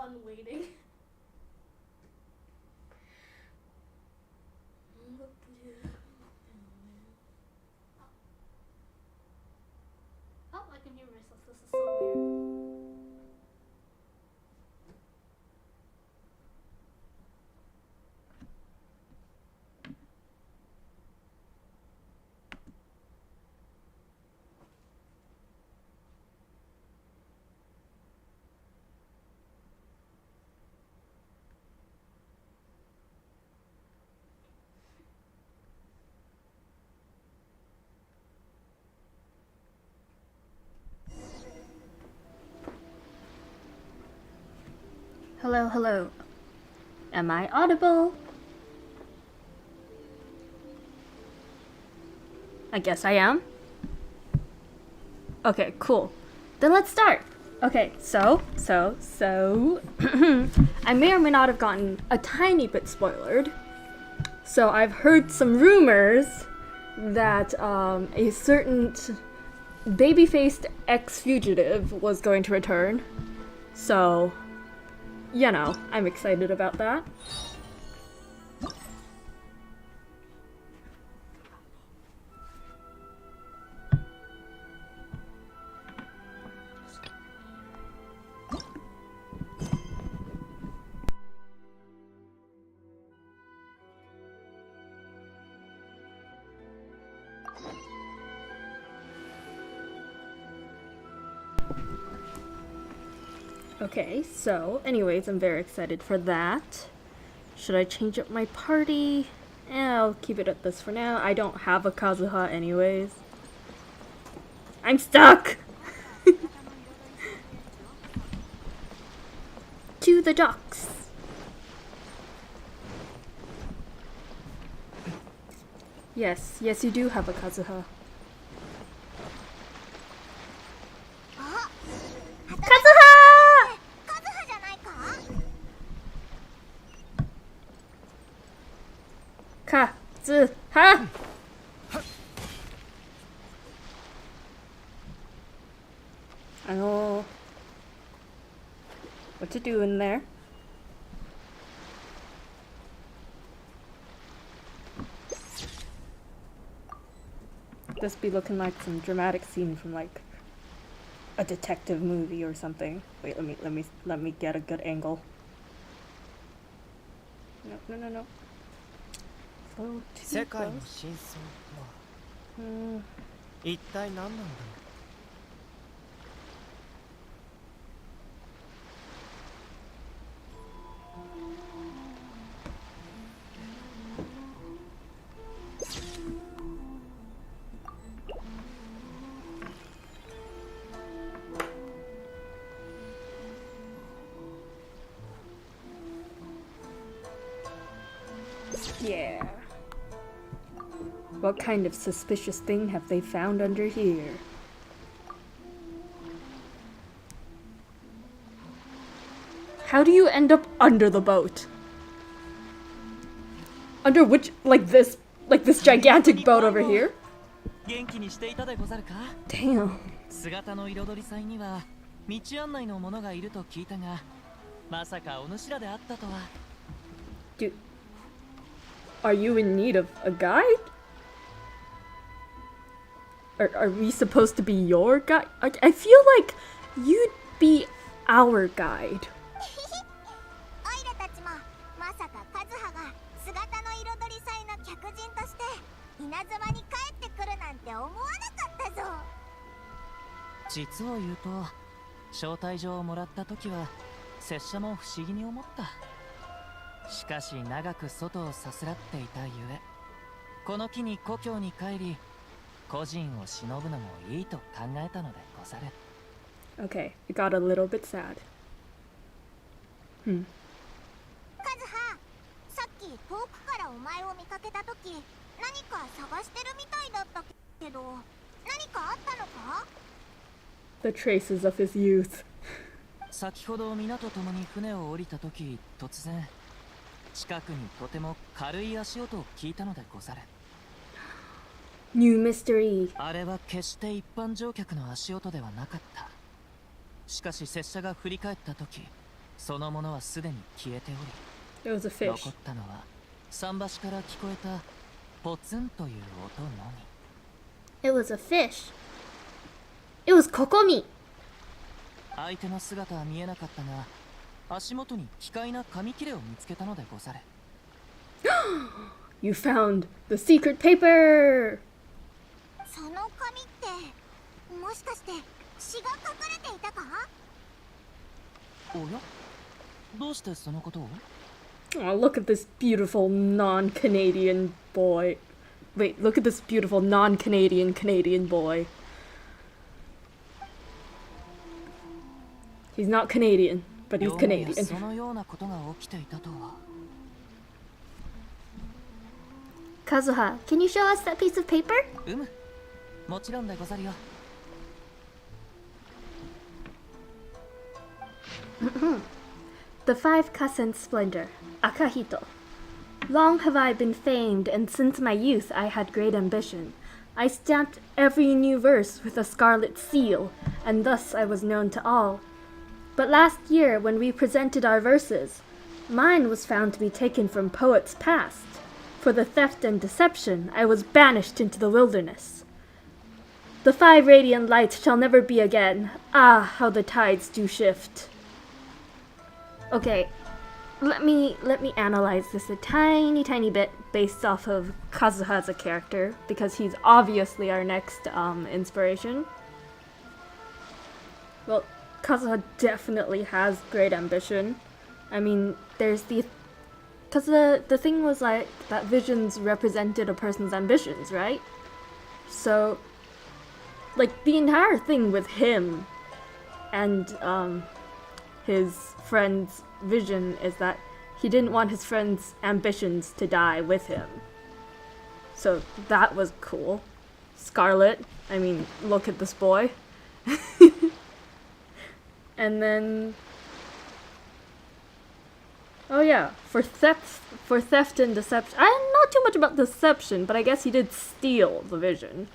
one waiting. Oh, I can hear myself. This is so weird. Hello, hello. Am I audible? I guess I am. Okay, cool. Then let's start. Okay, so I may or may not have gotten a tiny bit spoiled. So I've heard some rumors that a certain baby-faced ex-fugitive was going to return. So, you know, I'm excited about that. Okay, so anyways, I'm very excited for that. Should I change up my party? I'll keep it at this for now. I don't have a Kazuha anyways. I'm stuck! To the docks. Yes, you do have a Kazuha. Kazuha! Kazuha! What you doing there? This be looking like some dramatic scene from like a detective movie or something. Wait, let me get a good angle. No. So too close. Yeah. What kind of suspicious thing have they found under here? How do you end up under the boat? Under which, like this gigantic boat over here? Damn. Dude, are you in need of a guide? Are we supposed to be your guide? I feel like you'd be our guide. Okay, it got a little bit sad. The traces of his youth. New mystery. あれは決して一般乗客の足音ではなかった。しかし拙者が振り返った時、そのものはすでに消えており、 It was a 残 fish. ったのは桟橋から聞こえたポツンという音のみ。 It was a fish. It was Kokomi. 相手の姿は見えなかったが、足元に奇怪な紙切れを見つけたのでござる。You found the secret paper. その紙ってもしかして詩が書かれていたか？おや、どうしてそのことを？ Oh, look at this beautiful non-Canadian boy. Wait, look at this beautiful non-Canadian Canadian boy. He's not Canadian, but he's よもや Canadian. そのようなことが起きていたとは。 Kazuha, can you show us that piece of paper? もちろんでござるよ。The Five Kasen's Splendor, Akahito. Long have I been famed, and since my youth I had great ambition. I stamped every new verse with a scarlet seal, and thus I was known to all. But last year, when we presented our verses, mine was found to be taken from poets past. For the theft and deception, I was banished into the wilderness. The 5 radiant lights shall never be again. Ah, how the tides do shift. Okay, let me analyze this a tiny bit based off of Kazuha's character, because he's obviously our next inspiration. Well, Kazuha definitely has great ambition. I mean, there's because the thing was like that visions represented a person's ambitions, right? So, like, the entire thing with him and his friend's vision is that he didn't want his friend's ambitions to die with him. So that was cool. Scarlet, I mean, look at this boy. And then, oh yeah, for theft and deception. I'm not too much about deception, but I guess he did steal the vision.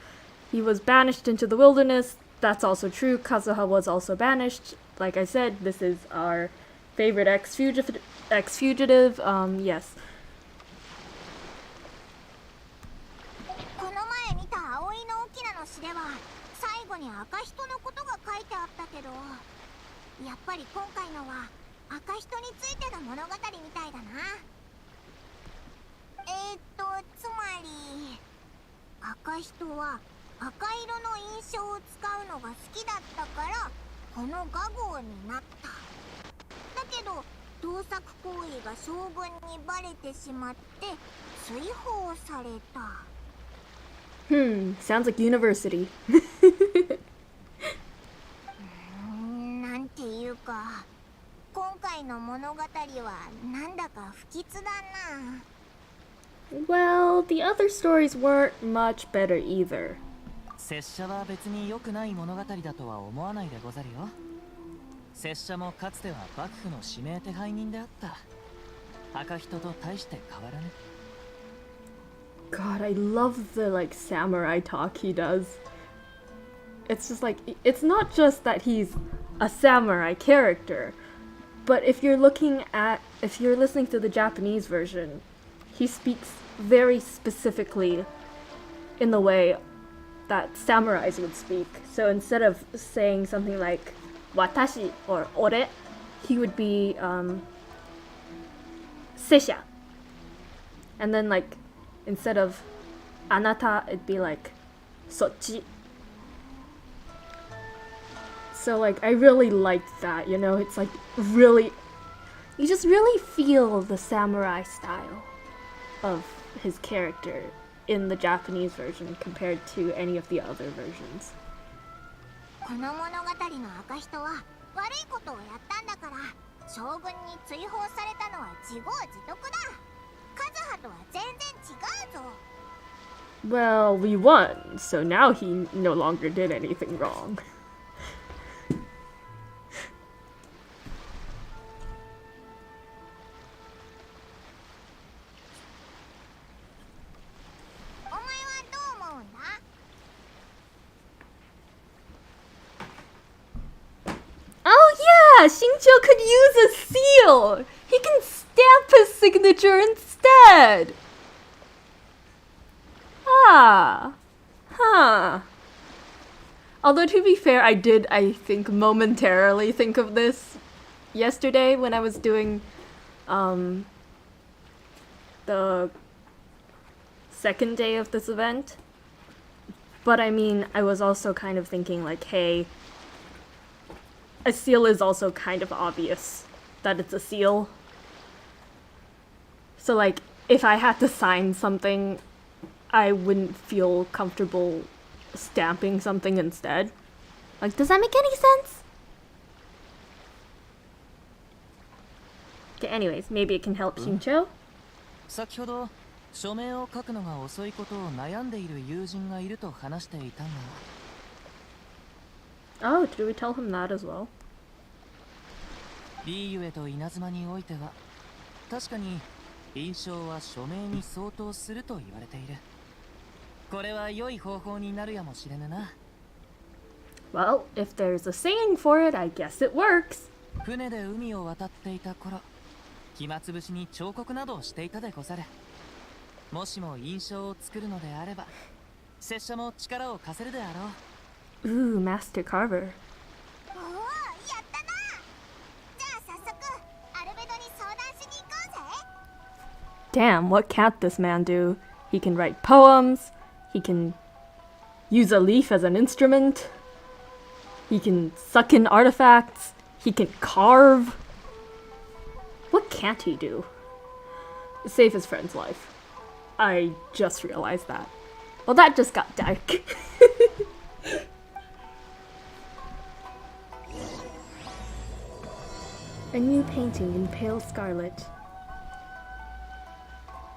He was banished into the wilderness. That's also true. Kazuha was also banished. Like I said, this is our favorite ex-fugitive. Yes. この前見た葵の翁の詩では最後に赤人のことが書いてあったけど、やっぱり今回のは赤人についての物語みたいだな。つまり赤人は赤色の印象を使うのが好きだったからこの画号になった。だけど盗作行為が将軍にバレてしまって追放された。Sounds like university. なんていうか、今回の物語はなんだか不吉だな。Well, the other stories weren't much better either. 拙者は別に良くない物語だとは思わないでござるよ。拙者もかつては幕府の指名手配人であった。赤人と大して変わらぬ。God, I love the samurai talk he does. It's just it's not just that he's a samurai character, but if you're listening to the Japanese version, he speaks very specifically in the way that samurais would speak. So instead of saying something like watashi or ore, he would be seisha. And then instead of anata, it'd be sochi. So I really liked that, you know, it's really, you just really feel the samurai style of his character in the Japanese version compared to any of the other versions. この物語の赤人は悪いことをやったんだから将軍に追放されたのは自業自得だ。カズハとは全然違うぞ。Well, we won, so now he no longer did anything wrong. お前はどう思うんだ？ Oh Xingqiu could use a seal! He can stamp his signature instead! Ah. Huh. Although, to be fair, I think, momentarily think of this yesterday when I was doing, the second day of this event. But I mean, I was also kind of thinking, like, hey, a seal is also kind of obvious that it's a seal. So, like, if I had to sign something, I wouldn't feel comfortable stamping something instead. Like, does that make any sense? Okay, anyways, maybe it can help Xingqiu. 先ほど署名を書くのが遅いことを悩んでいる友人がいると話していたが Oh, did we tell him that as well? リーユエと稲妻においては確かに印象は署名に相当すると言われている。これは良い方法になるやもしれぬな。 Well, if there's a saying for it, I guess it works. 船で海を渡っていた頃、暇つぶしに彫刻などをしていたでござる。もしも印象を作るのであれば、拙者も力を貸せるであろう。 Ooh, Master Carver. おお、やったな。じゃあ早速アルベドに相談しに行こうぜ。 Damn, what can't this man do? He can write poems, he can use a leaf as an instrument, he can suck in artifacts, he can carve. What can't he do? Save his friend's life. I just realized that. Well, that just got dark. A new painting in pale scarlet.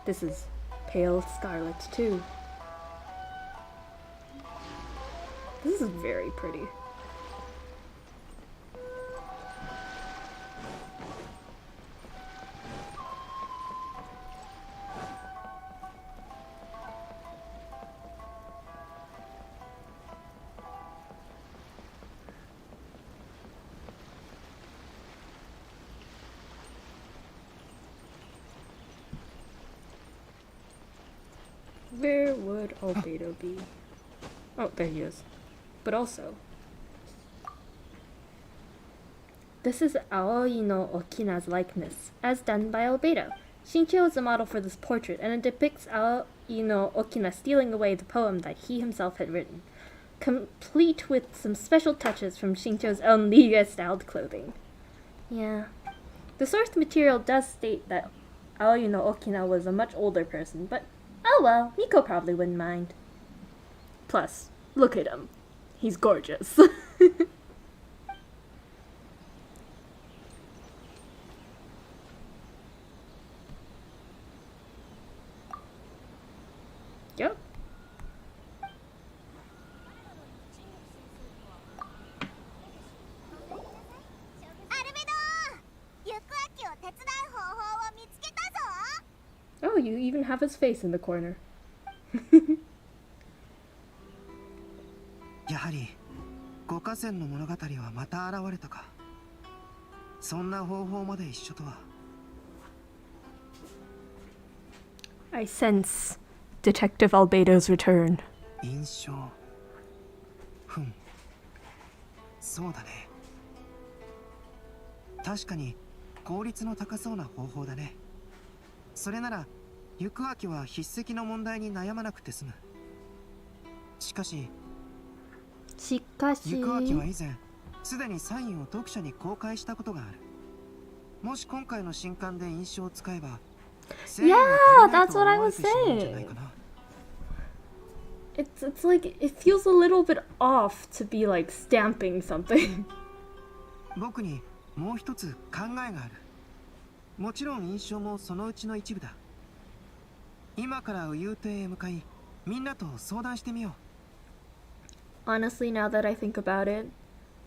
This is pale scarlet too. This is very pretty. Where would Albedo be? Oh, there he is. But also, this is Aoi no Okina's likeness, as done by Albedo. Xingqiu is the model for this portrait, and it depicts Aoi no Okina stealing away the poem that he himself had written, complete with some special touches from Xingqiu's own Liga-styled clothing. Yeah. The source material does state that Aoi no Okina was a much older person, but oh well, Miko probably wouldn't mind. Plus, look at him. He's gorgeous. Yep. アルベド、行く秋を手伝う方法を見つけたぞ。 Oh, you even have his face in the corner. やはり五河川の物語はまた現れたか。そんな方法まで一緒とは。 I sense Detective Albedo's return. 印象。ふん。そうだね。確かに効率の高そうな方法だね。それなら行く秋は筆跡の問題に悩まなくて済む。しかし行く秋は以前すでにサインを読者に公開したことがある。もし今回の新刊で印象を使えば、Yeah, that's what I was saying. It's like it feels a little bit off to be like stamping something. 僕にもう一つ考えがある。もちろん印象もそのうちの一部だ。今から右遊亭へ向かい、みんなと相談してみよう。 Honestly, now that I think about it,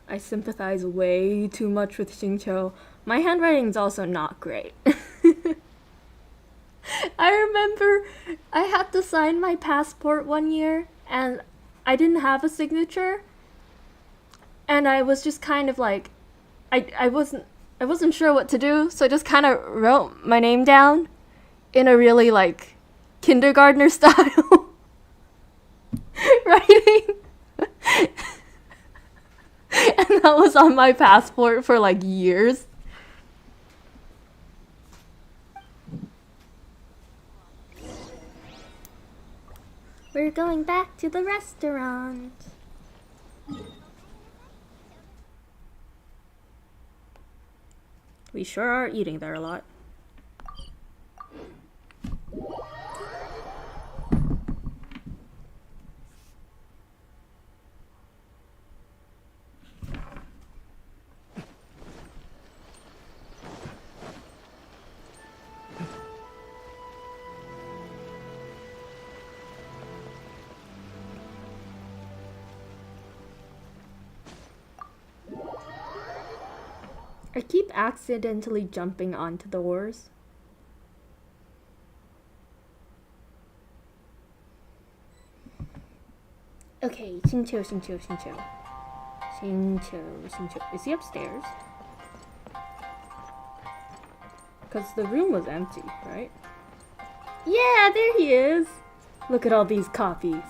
I sympathize way too much with Xingqiu. My handwriting's also not great. I remember I had to sign my passport one year and I didn't have a signature. And I was just kind of like, I wasn't sure what to do, so I just kind of wrote my name down in a really like kindergartner style writing. And that was on my passport for like years. We're going back to the restaurant. We sure are eating there a lot. I keep accidentally jumping onto the oars. Okay, Shincho. Is he upstairs? Because the room was empty, right? Yeah, there he is! Look at all these copies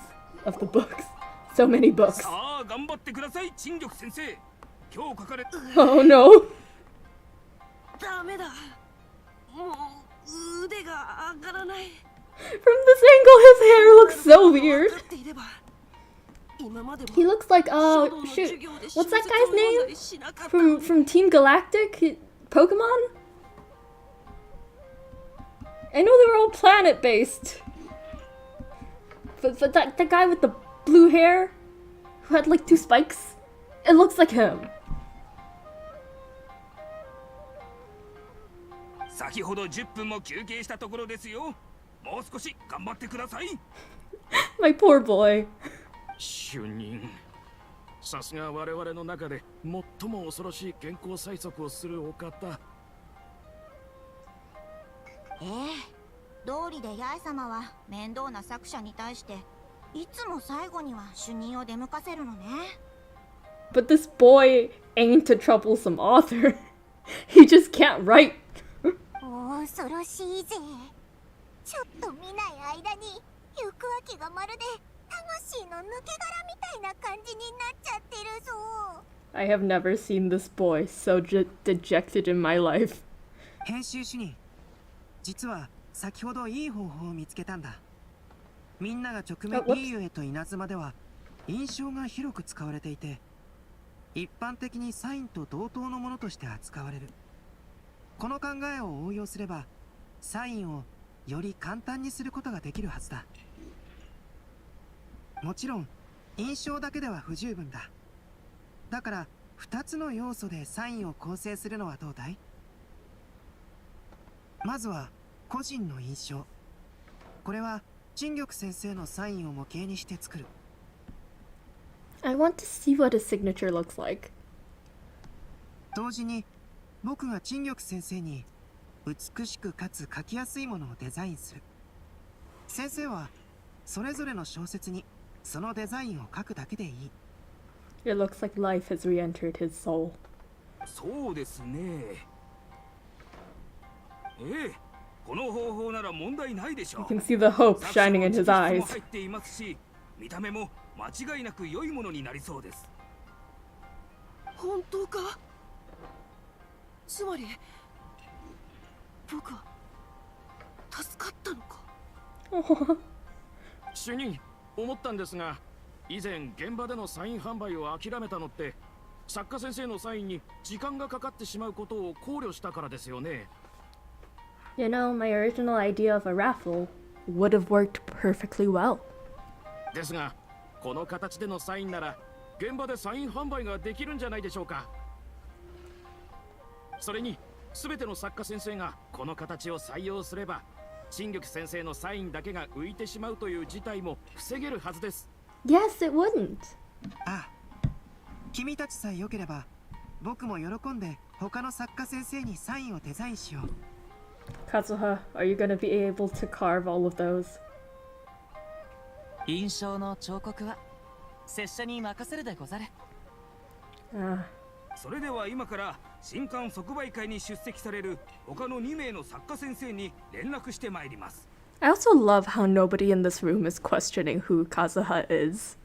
of the books. So many books. Oh no! From this angle, his hair looks so weird. He looks like, oh, shoot. What's that guy's name? From Team Galactic? Pokemon? I know they were all planet-based. But that guy with the blue hair, who had like 2 spikes, it looks like him. My poor boy. 主任、さすが我々の中で最も恐ろしい健康催促をするお方。道理で八重様は面倒な作者に対していつも最後には主任を出向かせるのね。But this boy ain't a troublesome author. He just can't write. 恐ろしいぜ。ちょっと見ない間に行く秋がまるで魂の抜け殻みたいな感じになっちゃってるぞ。I have never seen this boy so dejected in my life. 編集主任、実は先ほどいい方法を見つけたんだ。みんなが直面いいゆえと稲妻では印象が広く使われていて、一般的にサインと同等のものとして扱われる。この考えを応用すればサインをより簡単にすることができるはずだ。もちろん印象だけでは不十分だ。だから2つの要素でサインを構成するのはどうだい？まずは個人の印象。これは陳玉先生のサインを模型にして作る。I want to see what his signature looks like. 同時に僕が陳玉先生に美しくかつ書きやすいものをデザインする。先生はそれぞれの小説にそのデザインを書くだけでいい。It looks like life has re-entered his soul. そうですね。この方法なら問題ないでしょう。 You can see the hope shining in his eyes. 入っていますし、見た目も間違いなく良いものになりそうです。本当か？つまり僕は助かったのか？主任、思ったんですが、以前現場でのサイン販売を諦めたのって作家先生のサインに時間がかかってしまうことを考慮したからですよね。You know, my original idea of a raffle would have worked perfectly well. ですが、この形でのサインなら現場でサイン販売ができるんじゃないでしょうか。それに全ての作家先生がこの形を採用すれば、陳玉先生のサインだけが浮いてしまうという事態も防げるはずです。Yes, it wouldn't. ああ、君たちさえ良ければ僕も喜んで他の作家先生にサインをデザインしよう。Kazuha, are you gonna be able to carve all of those? 印象の彫刻は拙者に任せるでござる。それでは今から新刊即売会に出席される他の2名の作家先生に連絡してまいります。 I also love how nobody in this room is questioning who Kazuha is.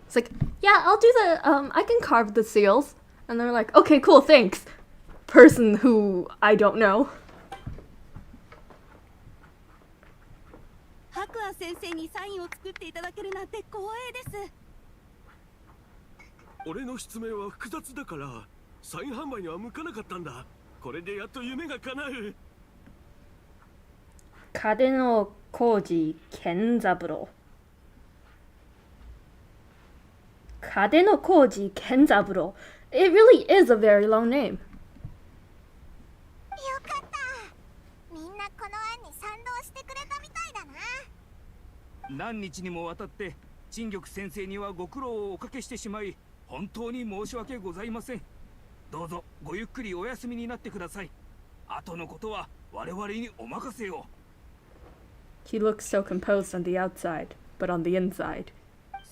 It's like, yeah, I'll do I can carve the seals. And they're like, okay, cool, thanks. Person who I don't know. 白亜先生にサインを作っていただけるなんて光栄です。俺の失明は複雑だからサイン販売には向かなかったんだ。これでやっと夢が叶う。카데노 코지 겐자부로. 카데노 코지 겐자부로. It really is a very long name. よかった。みんなこの案に賛同してくれたみたいだな。何日にもわたって陳玉先生にはご苦労をおかけしてしまい本当に申し訳ございません。どうぞごゆっくりお休みになってください。後のことは我々にお任せを。 He looks so composed on the outside, but on the inside,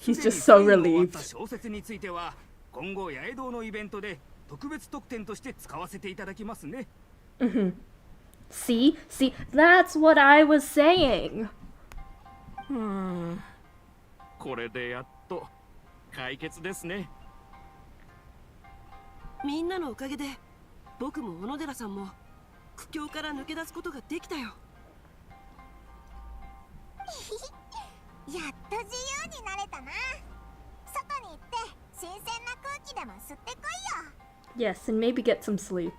he's just so relieved. 小説については今後八重堂のイベントで特別特典として使わせていただきますね。See, that's what I was saying. これでやっと解決ですね。みんなのおかげで僕も小野寺さんも苦境から抜け出すことができたよ。やっと自由になれたな。外に行って新鮮な空気でも吸ってこいよ。 Yes, and maybe get some sleep.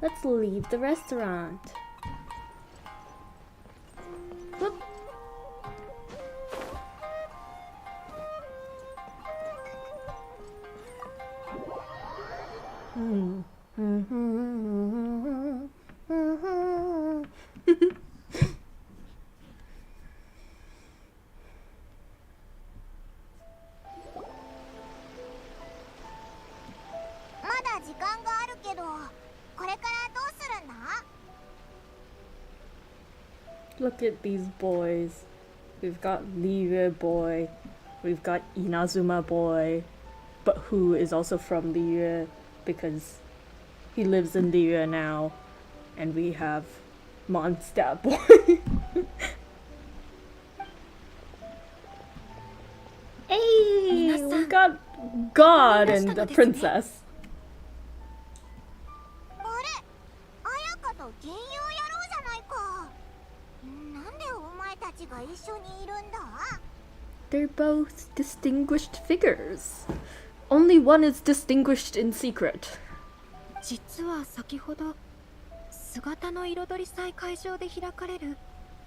Let's leave the restaurant. Whoop. Look at these boys. We've got Liyue boy. We've got Inazuma boy. But who is also from Liyue because he lives in Liyue now. And we have Mondstadt boy. Hey! We got God and the princess. あれ、彩香と銀融野郎じゃないか。なんでお前たちが一緒にいるんだ？ They're both distinguished figures. Only one is distinguished in secret. 実は先ほど姿の彩り祭会場で開かれる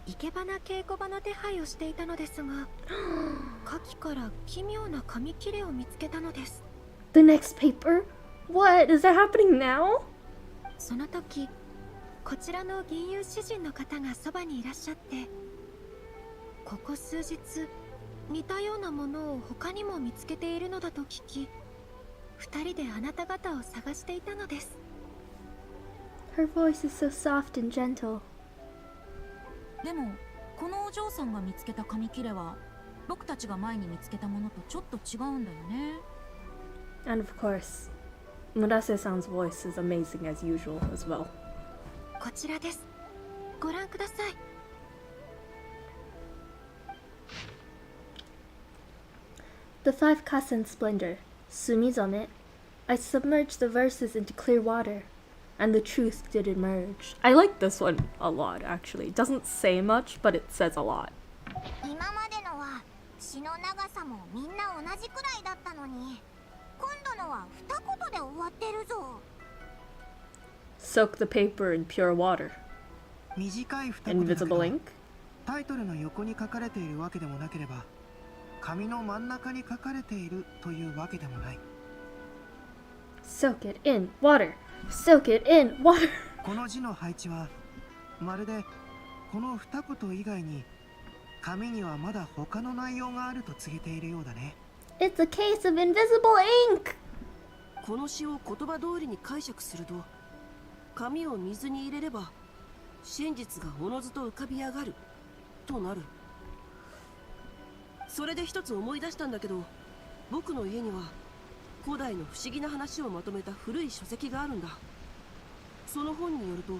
生け花稽古場の手配をしていたのですが下記から奇妙な紙切れを見つけたのです。 The next paper? What? Is that happening now? その時こちらの銀融詩人の方がそばにいらっしゃってここ数日似たようなものを他にも見つけているのだと聞き二人であなた方を探していたのです。 Her voice is so soft and gentle. でもこのお嬢さんが見つけた紙切れは僕たちが前に見つけたものとちょっと違うんだよね。 And of course, Murase-san's voice is amazing as usual as well. こちらです。ご覧ください。 The five Kasen splendor, Sumizome. I submerged the verses into clear water, and the truth did emerge. I like this one a lot, actually. It doesn't say much, but it says a lot. 今までのは詩の長さもみんな同じくらいだったのに、今度のは二言で終わってるぞ。 Soak the paper in pure water. 短い二言だけ Invisible ど ink. タイトルの横に書かれているわけでもなければ紙の真ん中に書かれているというわけでもない。 Soak it in water. Soak it in water. この字の配置はまるでこの二言以外に紙にはまだ他の内容があると告げているようだね。 It's a case of invisible ink. この詩を言葉通りに解釈すると紙を水に入れれば真実がおのずと浮かび上がるとなる。それで一つ思い出したんだけど、僕の家には古代の不思議な話をまとめた古い書籍があるんだ。その本によると、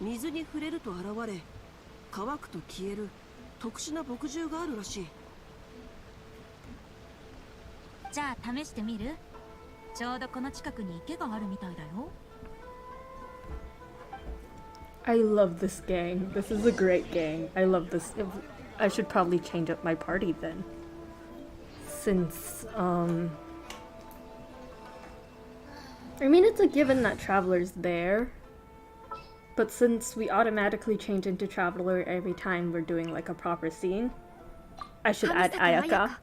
水に触れると現れ、乾くと消える特殊な墨汁があるらしい。じゃあ試してみる？ちょうどこの近くに池があるみたいだよ。I love this gang. This is a great gang. I love this. I should probably change up my party then. Since, I mean, it's a given that Traveler's there. But since we automatically change into Traveler every time we're doing like a proper scene, I should add Ayaka.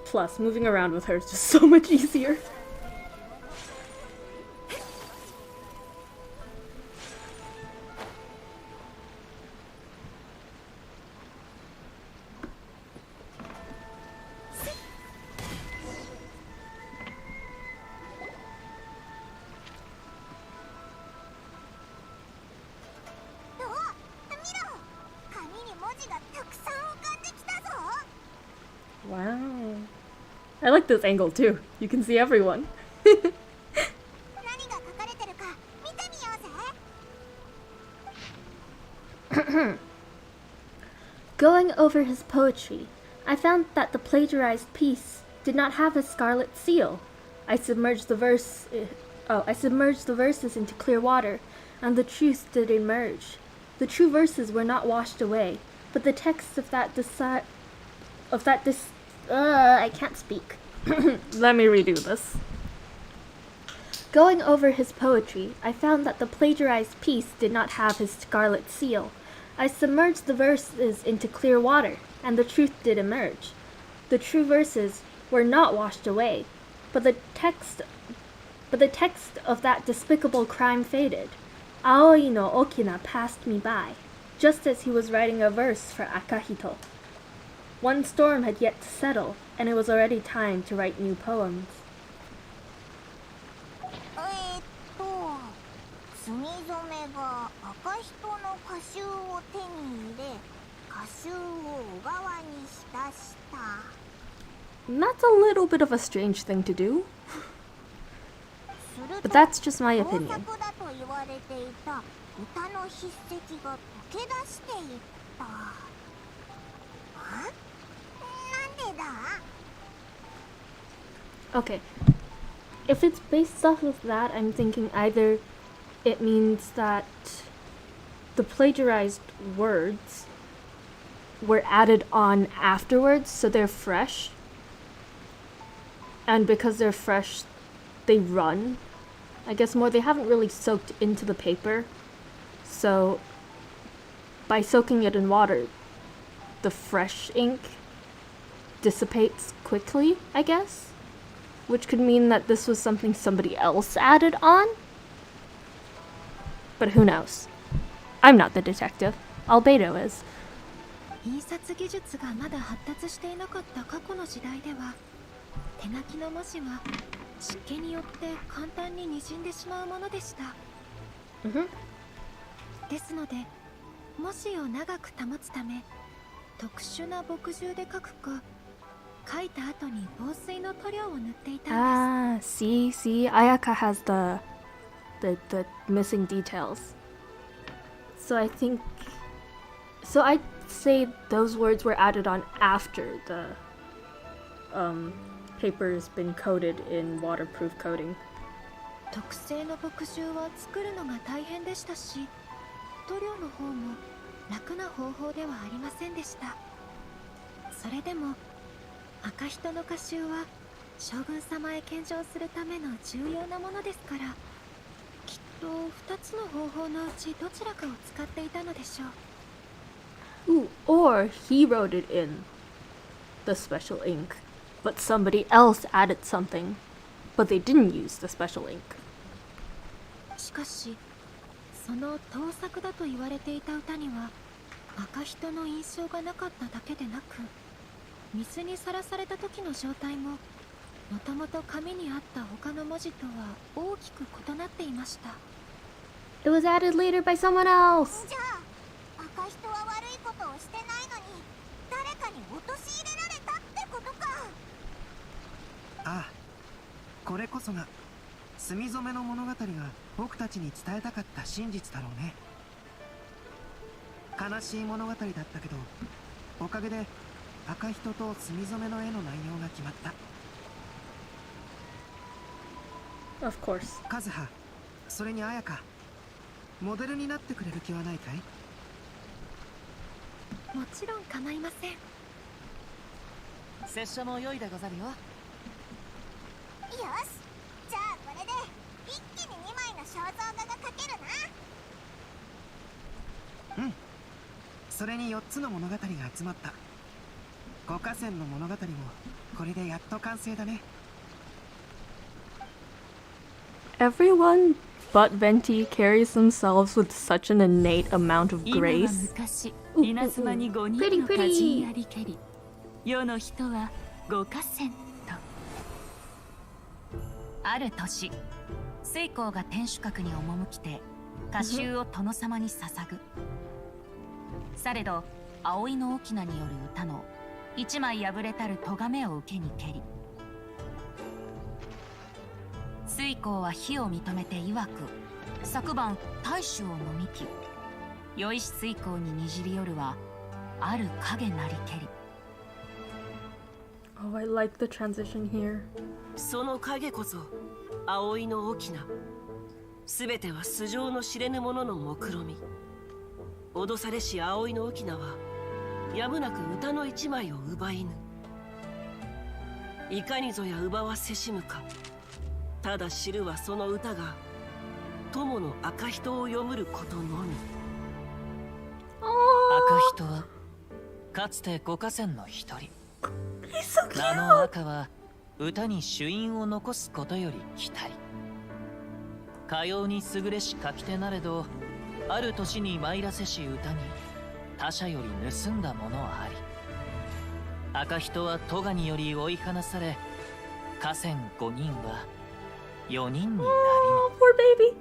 Plus, moving around with her is just so much easier. Wow. I like this angle too. You can see everyone. Going over his poetry, I found that the plagiarized piece did not have a scarlet seal. I submerged the verses into clear water, and the truth did emerge. The true verses were not washed away, but the text of that I can't speak. Let me redo this. Going over his poetry, I found that the plagiarized piece did not have his scarlet seal. I submerged the verses into clear water, and the truth did emerge. The true verses were not washed away, but the text of that despicable crime faded. Aoi no Okina passed me by, just as he was writing a verse for Akahito. One storm had yet to settle, and it was already time to write new poems. 墨染めが赤人の歌集を手に入れ、歌集を小川に浸した。 That's a little bit of a strange thing to do. But that's just my opinion. 盗作だと言われていた歌の筆跡が溶け出していった。なんでだ? Okay. If it's based off of that, I'm thinking either it means that the plagiarized words were added on afterwards, so they're fresh. And because they're fresh, they run. I guess more, they haven't really soaked into the paper. So by soaking it in water, the fresh ink dissipates quickly, I guess. Which could mean that this was something somebody else added on. But who knows? I'm not the detective. Albedo is. 印刷技術がまだ発達していなかった過去の時代では、手書きの文字は湿気によって簡単に滲んでしまうものでした。ですので、文字を長く保つため、特殊な墨汁で書くか、書いた後に防水の塗料を塗っていたんです。See, Ayaka has the missing details. So I'd say those words were added on after the paper's been coated in waterproof coating. 特製の墨汁は作るのが大変でしたし、塗料の方も楽な方法ではありませんでした。それでも赤人の歌集は将軍様へ献上するための重要なものですから、きっと2つの方法のうちどちらかを使っていたのでしょう。 Or he wrote it in the special ink, but somebody else added something, but they didn't use the special ink. しかし、その盗作だと言われていた歌には赤人の印象がなかっただけでなく、水にさらされた時の状態ももともと紙にあった他の文字とは大きく異なっていました。 It was added later by someone else. じゃあ赤人は悪いことをしてないのに誰かに陥れられたってことか。ああ、これこそが墨染めの物語が僕たちに伝えたかった真実だろうね。悲しい物語だったけど、おかげで赤人と墨染めの絵の内容が決まった。Of course. カズハ、それに綾香、モデルになってくれる気はないかい？もちろん構いません。拙者も良いでござるよ。よし、じゃあこれで一気に2枚の肖像画が描けるな。うん、それに4つの物語が集まった。5河川の物語もこれでやっと完成だね。Everyone but Venti carries themselves with such an innate amount of 今は grace. 昔 Ooh, 稲妻に5 pretty, 人の歌 pretty. 人ありけり世の人は五河川と。ある年水光が天守閣に赴きて歌集を殿様に捧ぐ。されど葵の翁による歌の一枚破れたる咎めを受けにけり、水光は非を認めて曰く昨晩大酒を飲みき、酔いし水光ににじり寄るはある影なりけり。 Oh, I like the transition here. その影こそ葵の翁。すべては素性の知れぬ者の目論み。脅されし葵の翁はやむなく歌の一枚を奪いぬ。いかにぞや奪わせしむか。ただ知るはその歌が友の赤人を読むることのみ。赤人はかつて五河川の一人。名の赤は歌に朱印を残すことより来たり。かように優れし書き手なれど、ある年に参らせし歌に他者より盗んだものあり。赤人は咎により追い放され、河川5人は4人になりぬ。 Oh, poor baby.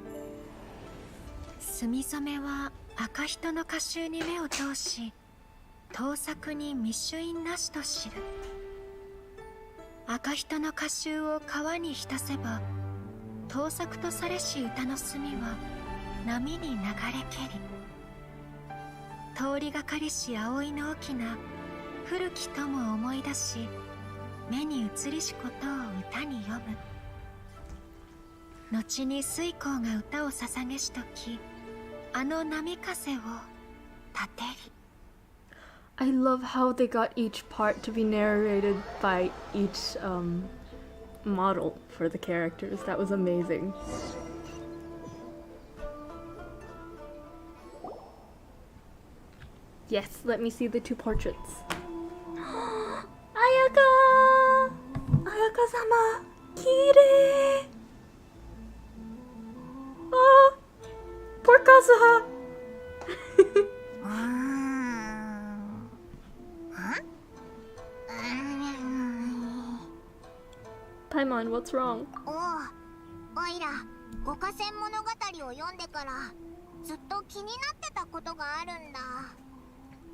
墨染めは赤人の歌集に目を通し、盗作に未朱印なしと知る。赤人の歌集を川に浸せば、盗作とされし歌の墨は波に流れけり。通りがかりし葵の翁、古き友を思い出し、目に映りしことを歌に読む。後に水光が歌を捧げしとき、あの波風を立てり。 I love how they got each part to be narrated by each model for the characters. That was amazing. Yes, let me see the two portraits. Ayaka! Ayaka-sama! Kirei! Oh! Poor Kazuha! Paimon, what's wrong? おいら五河川物語を読んでからずっと気になってたことがあるんだ。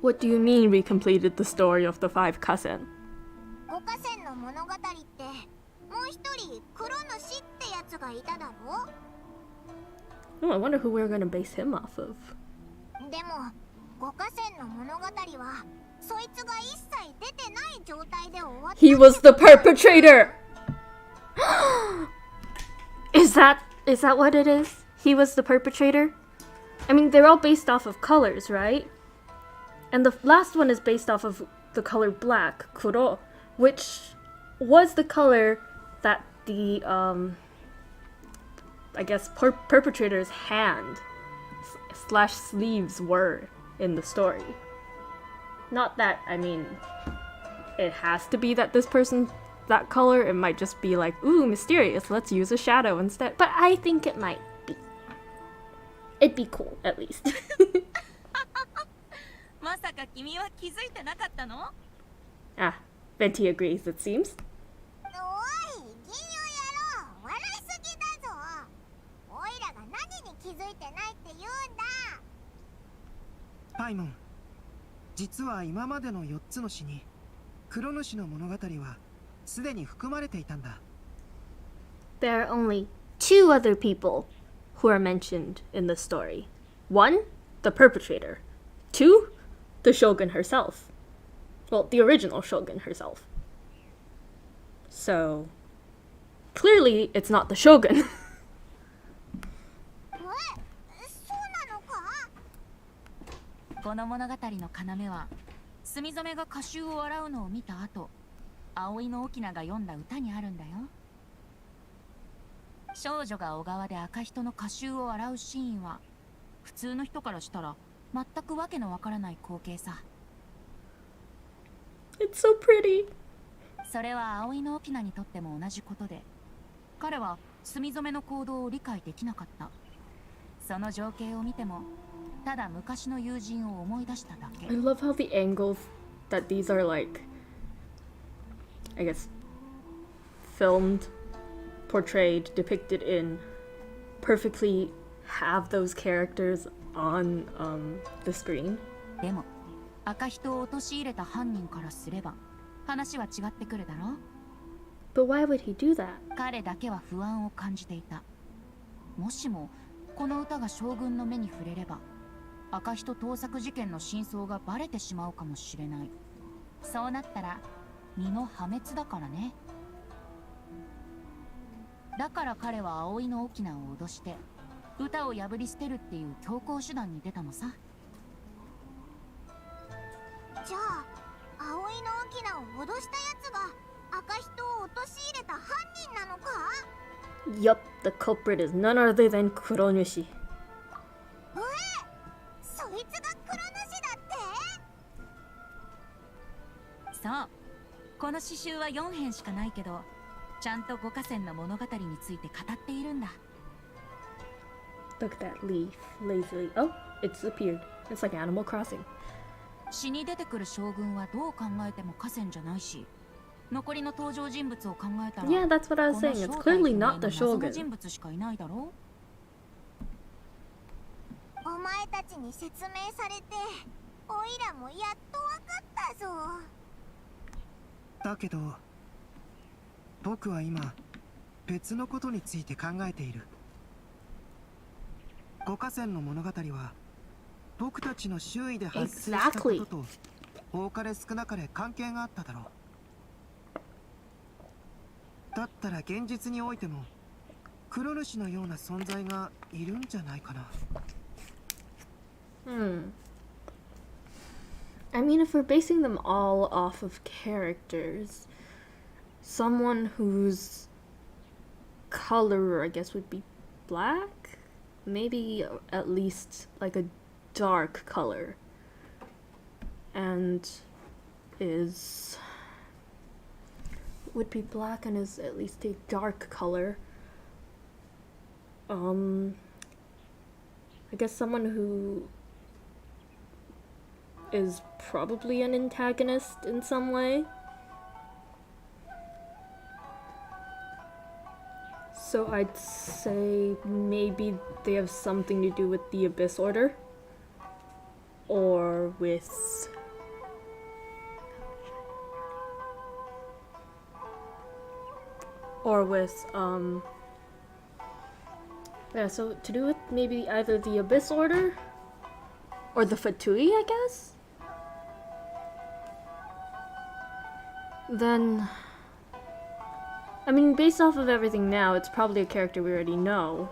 What do you mean we completed the story of the five cousin? 五河川の物語ってもう一人黒主ってやつがいただろ。 Oh, I wonder who we're gonna base him off of. でも五河川の物語はそいつが一切出てない状態で終わった。 He was the perpetrator! Is that what it is? He was the perpetrator? I mean, they're all based off of colors, right? And the last one is based off of the color black, kuro, which was the color that the, I guess, perpetrator's hand slash sleeves were in the story. Not that, I mean, it has to be that this person that color. It might just be like, ooh, mysterious, let's use a shadow instead. But I think it might be. It'd be cool, at least. まさか君は気づいてなかったの？ Ah, Venti agrees, it seems. おい、銀融野郎、笑いすぎだぞ。おいらが何に気づいてないって言うんだ。パイモン、実は今までの4つの詩に黒主の物語はすでに含まれていたんだ。 There are only two other people who are mentioned in the story. One, the perpetrator. Two, the shogun herself. Well, the original shogun herself. So, clearly it's not the shogun. そうなのか？この物語の要は墨染めが歌集を洗うのを見た後、葵の翁が読んだ歌にあるんだよ。少女が小川で赤人の歌集を洗うシーンは普通の人からしたら全くわけのわからない光景さ。 It's so pretty. それは葵の翁にとっても同じことで、彼は墨染めの行動を理解できなかった。その情景を見てもただ昔の友人を思い出しただけ。 I love how the angles that these are like, I guess, filmed, portrayed, depicted in, perfectly have those characters on the screen. でも赤人を陥れた犯人からすれば話は違ってくるだろう。 But why would he do that? 彼だけは不安を感じていた。もしもこの歌が将軍の目に触れれば赤人盗作事件の真相がバレてしまうかもしれない。そうなったら身の破滅だからね。だから彼は葵の翁を脅して歌を破り捨てるっていう強行手段に出たのさ。じゃあ葵の翁を脅したやつが赤人を陥れた犯人なのか？ Yup, the culprit is none other than Kuronushi. そいつが黒主だって？そう、この詩集は4編しかないけどちゃんと五河川の物語について語っているんだ。 Look at that leaf lazily. Oh, it's appeared. It's like Animal Crossing. 詩に出てくる将軍はどう考えても河川じゃないし、残りの登場人物を考えたら Yeah, that's what I was saying. It's clearly not the 謎の shogun. 人物しかいないだろお前たちに説明されておいらもやっとわかったぞ。だけど僕は今別のことについて考えている。五河川の物語は僕たちの周囲で発生したことと多かれ少なかれ関係があっただろう。だったら現実においても黒主のような存在がいるんじゃないかな。I mean, if we're basing them all off of characters, someone whose color, I guess, would be black? Maybe at least like a dark color. And would be black and is at least a dark color. I guess someone who is probably an antagonist in some way. So I'd say maybe they have something to do with the Abyss Order. Or with... yeah, so to do with maybe either the Abyss Order or the Fatui, I guess? Then... I mean, based off of everything now, it's probably a character we already know.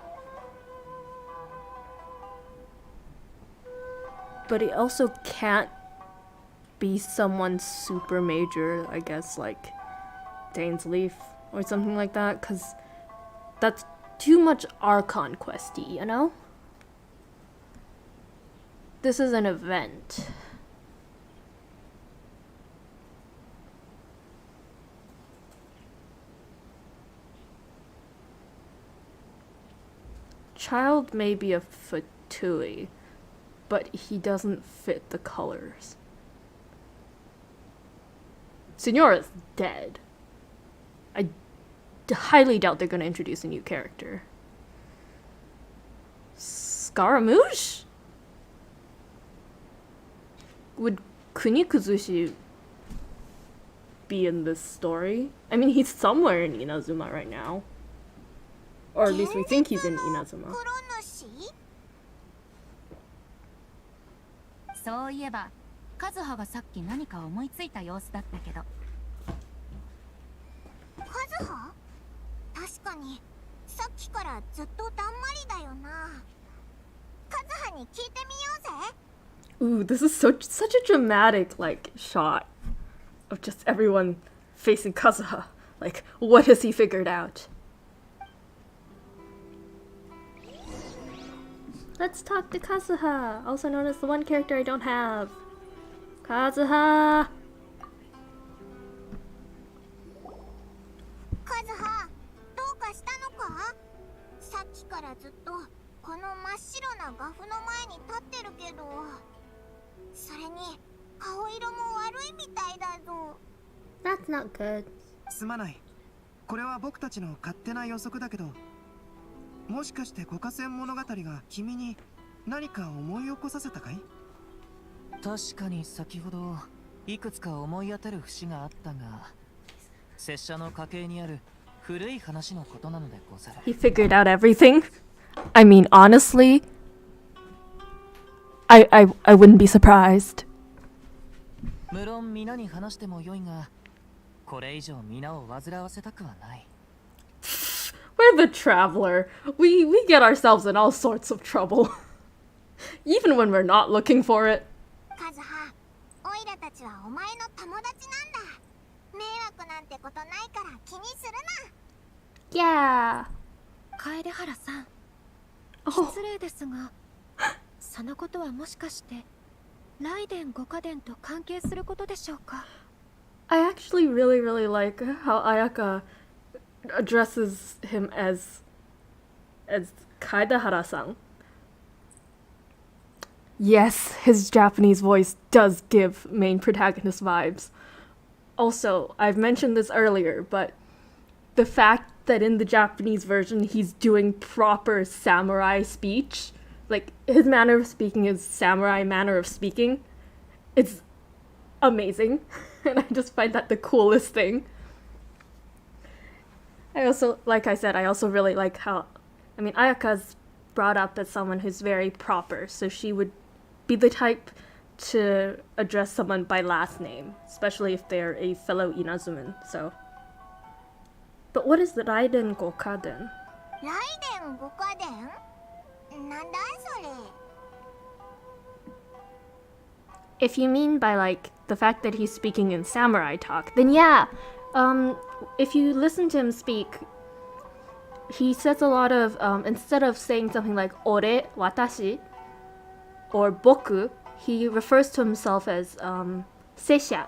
But he also can't be someone super major, I guess, like Dane's Leaf or something like that, because that's too much Archon questy, you know? This is an event. Child may be a Fatui, but he doesn't fit the colors. Signora's dead. I highly doubt they're gonna introduce a new character. Scaramouche? Would Kunikuzushi be in this story? I mean, he's somewhere in Inazuma right now. Or at least we think he's in Inazuma. 黒主？そういえばカズハがさっき何か思いついた様子だったけど。カズハ？確かにさっきからずっとだんまりだよな。カズハに聞いてみようぜ。 Ooh, this is such a dramatic like shot of just everyone facing Kazuha. Like, what has he figured out? Let's talk to Kazuha, also known as the one character I don't have. Kazuha! カズハ、どうかしたのか？さっきからずっとこの真っ白なガフの前に立ってるけど、それに顔色も悪いみたいだぞ。 That's not good. すまない。これは僕たちの勝手な予測だけど、もしかして五河川物語が君に何か思い起こさせたかい？確かに先ほどいくつか思い当たる節があったが、拙者の家系にある古い話のことなのでござる。 He figured out everything? I mean, honestly, I wouldn't be surprised. 無論皆に話してもよいが、これ以上皆を煩わせたくはない。 We're the traveler. We get ourselves in all sorts of trouble. Even when we're not looking for it. カズハ、オイラたちはお前の友達なんだ。迷惑なんてことないから気にするな。 Yeah. 楓原さん、 Oh. 失礼ですが、そのことはもしかして雷電五花伝と関係することでしょうか？ I actually really like how Ayaka addresses him as Kaidahara-san. Yes, his Japanese voice does give main protagonist vibes. Also, I've mentioned this earlier, but the fact that in the Japanese version he's doing proper samurai speech, like his manner of speaking is samurai manner of speaking, it's amazing. And I just find that the coolest thing. I also, like I said, I also really like how, I mean, Ayaka's brought up as someone who's very proper, so she would be the type to address someone by last name, especially if they're a fellow Inazuman, so. But what is the Raiden Gokaden? 雷電五花伝？なんだそれ。 If you mean by, like, the fact that he's speaking in samurai talk, then yeah. If you listen to him speak, he says a lot of, instead of saying something like ore, watashi, or boku, he refers to himself as seisha,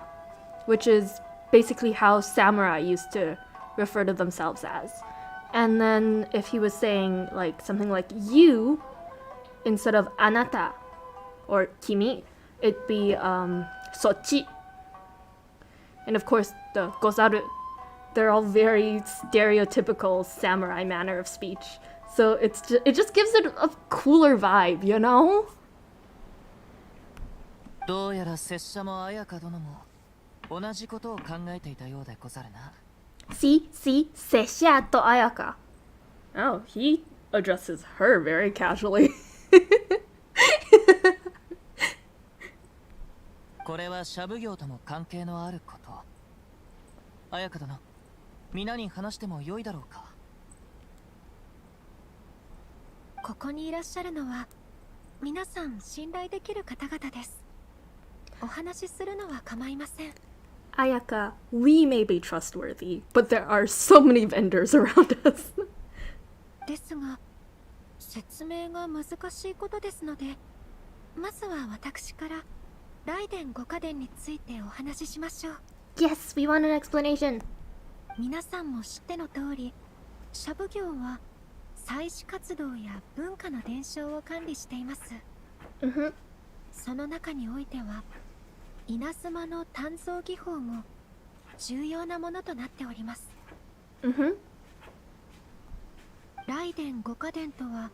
which is basically how samurai used to refer to themselves as. And then if he was saying like something like you, instead of anata or kimi, it'd be sochi. And of course the gozaru, they're all very stereotypical samurai manner of speech. So it just gives it a cooler vibe, you know? どうやら拙者も綾香殿も同じことを考えていたようでござるな。 See, Seisha to Ayaka. Oh, he addresses her very casually. これはシャブ業とも関係のあること。綾香殿、皆に話してもよいだろうか。ここにいらっしゃるのは皆さん信頼できる方々です。お話しするのは構いません。 Ayaka, we may be trustworthy, but there are so many vendors around us. ですが説明が難しいことですので、まずは私から雷電五花伝についてお話ししましょう。 Yes, we want an explanation. 皆さんも知っての通り、シャブ業は祭祀活動や文化の伝承を管理しています。その中においては稲妻の鍛造技法も重要なものとなっております。雷電五花伝とは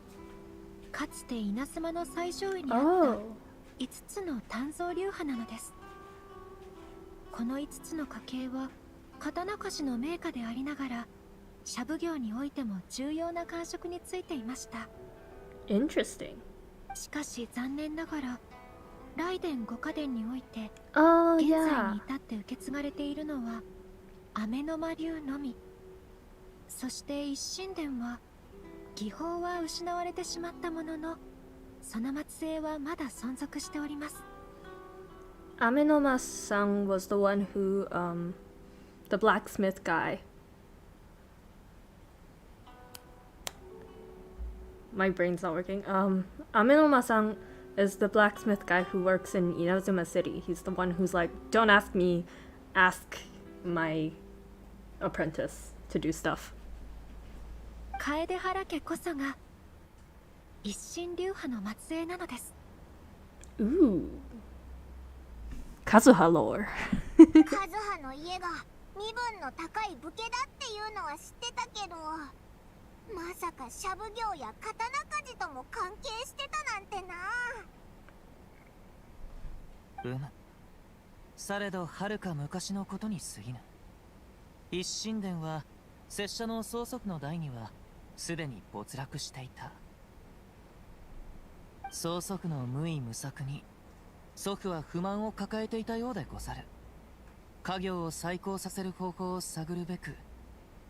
かつて稲妻の最上位にあった5つの鍛造流派なのです。この5つの家系は刀鍛冶の名家でありながら、シャブ業においても重要な感触についていました。 Interesting. しかし残念ながら雷電五家伝において Oh 現在 yeah. に至って受け継がれているのは雨の間流のみ。そして一神伝は技法は失われてしまったものの、その末裔はまだ存続しております。 Amenoma-san was the one who, the blacksmith guy. My brain's not working. Amenoma-san is the blacksmith guy who works in Inazuma City. He's the one who's like, don't ask me, ask my apprentice to do stuff. 楓原家こそが一神流派の末裔なのです。 Ooh. Kazuha lore. カズハの家が身分の高い武家だっていうのは知ってたけど、まさかシャブ業や刀鍛冶とも関係してたなんてな。されどはるか昔のことに過ぎぬ。一神伝は拙者の曽祖父の代にはすでに没落していた。曽祖父の無為無策に祖父は不満を抱えていたようでござる。家業を再興させる方法を探るべく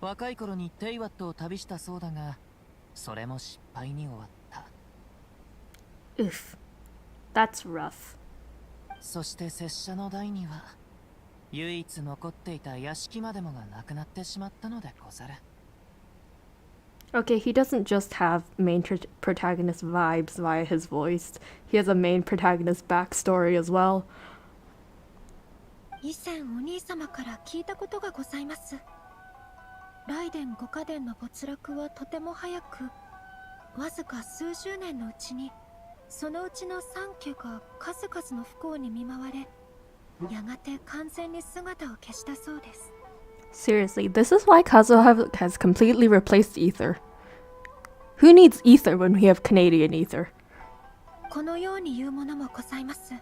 若い頃にテイワットを旅したそうだが、それも失敗に終わった。 Oof. That's rough. そして拙者の代には唯一残っていた屋敷までもがなくなってしまったのでござる。 Okay, he doesn't just have main protagonist vibes via his voice. He has a main protagonist backstory as well. 以前お兄様から聞いたことがございます。雷電五家伝の没落はとても早く、わずか数十年のうちにそのうちの3家が数々の不幸に見舞われ、やがて完全に姿を消したそうです。 Seriously, this is why Kazuha has completely replaced ether. Who needs ether when we have Canadian ether? このように言うものもございます。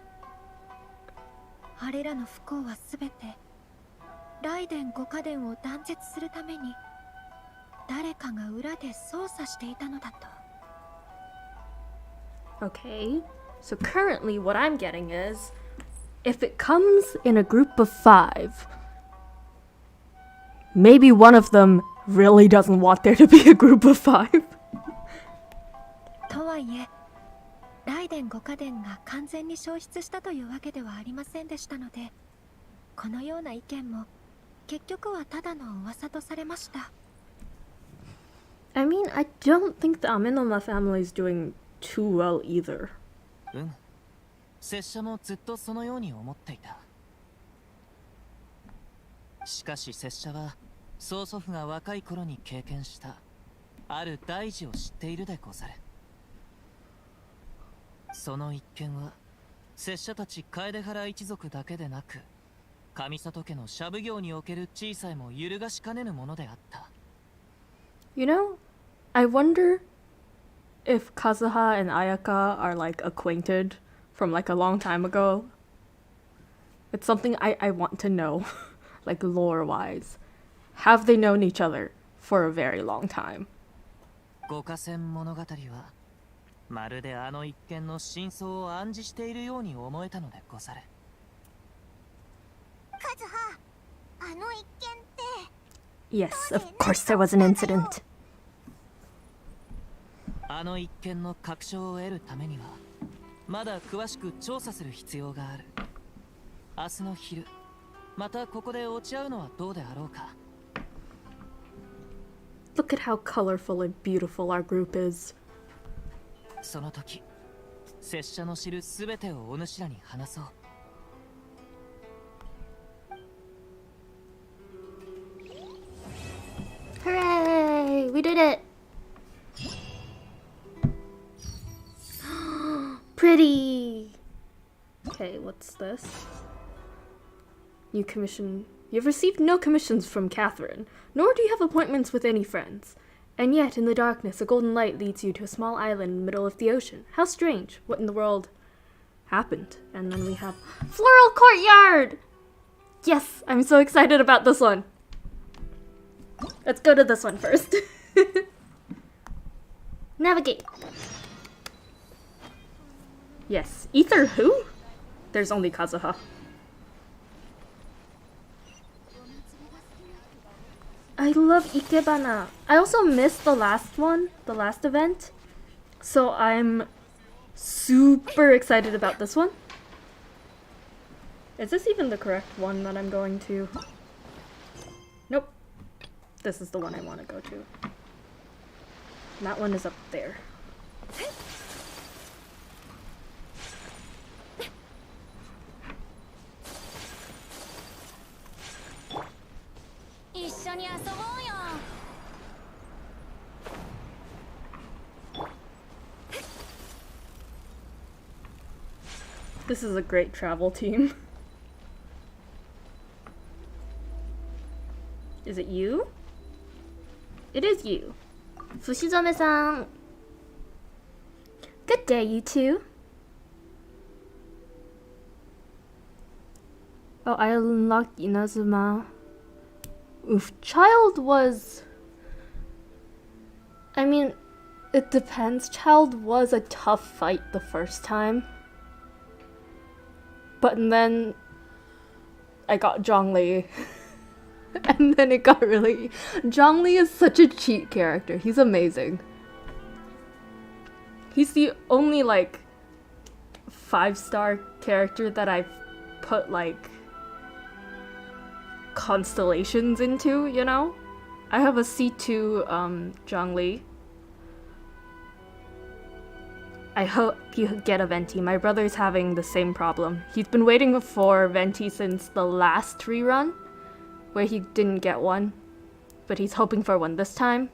あれらの不幸はすべて雷電五家伝を断絶するために誰かが裏で操作していたのだと。 Okay, so currently what I'm getting is, if it comes in a group of 5, maybe one of them really doesn't want there to be a group of 5. とはいえ、雷電五家伝が完全に消失したというわけではありませんでしたので、このような意見も結局はただの噂とされました。 I mean, I don't think the Amenoma family is doing too well either. 拙者もずっとそのように思っていた。しかし拙者は曽祖父が若い頃に経験したある大事を知っているでござる。その一件は拙者たち楓原一族だけでなく、上里家のシャブ業における地位さえも揺るがしかねぬものであった。 You know, I wonder if Kazuha and Ayaka are like acquainted from like a long time ago. It's something I want to know, like lore-wise. Have they known each other for a very long time? 五家戦物語はまるであの一件の真相を暗示しているように思えたのでござる。カズハ、あの一件って Yes, of course there was an incident. あの一件の確証を得るためにはまだ詳しく調査する必要がある。明日の昼、またここで落ち合うのはどうであろうか。 Look at how colorful and beautiful our group is. その時、拙者の知るすべてをお主らに話そう。Hooray! We did it! Pretty! Okay, what's this? New commission. You've received no commissions from Catherine, nor do you have appointments with any friends. And yet, in the darkness, a golden light leads you to a small island in the middle of the ocean. How strange. What in the world happened? And then we have Floral Courtyard! Yes, I'm so excited about this one. Let's go to this one first. Navigate. Yes. Ether who? There's only Kazuha. I love Ikebana. I also missed the last one, the last event. So I'm super excited about this one. Is this even the correct one that I'm going to? Nope. This is the one I want to go to. And that one is up there. This is a great travel team. Is it you? It is you. Fushizome-san. Good day, you two. Oh, I unlocked Inazuma. Oof, Child was... I mean, it depends. Child was a tough fight the first time. But then I got Zhongli. And then it got really... Zhongli is such a cheat character. He's amazing. He's the only, like, 5-star character that I've put, like, constellations into, you know? I have a C2 Zhongli. I hope you get a Venti. My brother's having the same problem. He's been waiting for Venti since the last rerun, where he didn't get one, but he's hoping for one this time.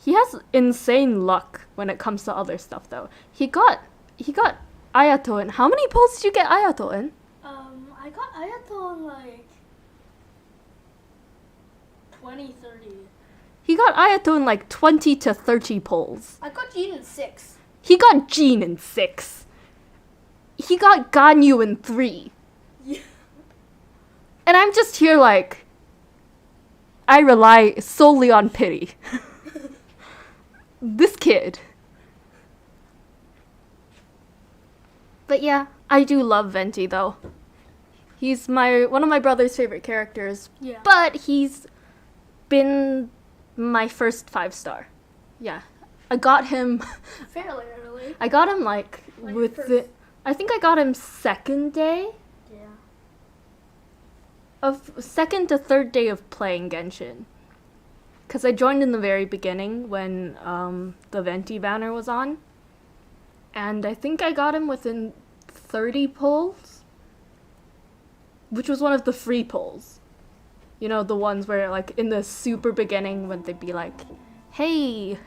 He has insane luck when it comes to other stuff, though. He got Ayato in. How many pulls did you get Ayato in? I got Ayato in like 20, 30. He got Ayato in like 20 to 30 pulls. I got Jean in 6. He got Jean in 6. He got Ganyu in 3. Yeah. And I'm just here like, I rely solely on pity. This kid. But yeah, I do love Venti though. He's one of my brother's favorite characters. Yeah. But he's been my first 5-star. Yeah. I got him Fairly early. I got him like with the I think I got him second day. Yeah. Of second to third day of playing Genshin. Cause I joined in the very beginning when the Venti banner was on. And I think I got him within 30 pulls. Which was one of the free pulls. You know, the ones where like in the super beginning when they'd be like, hey,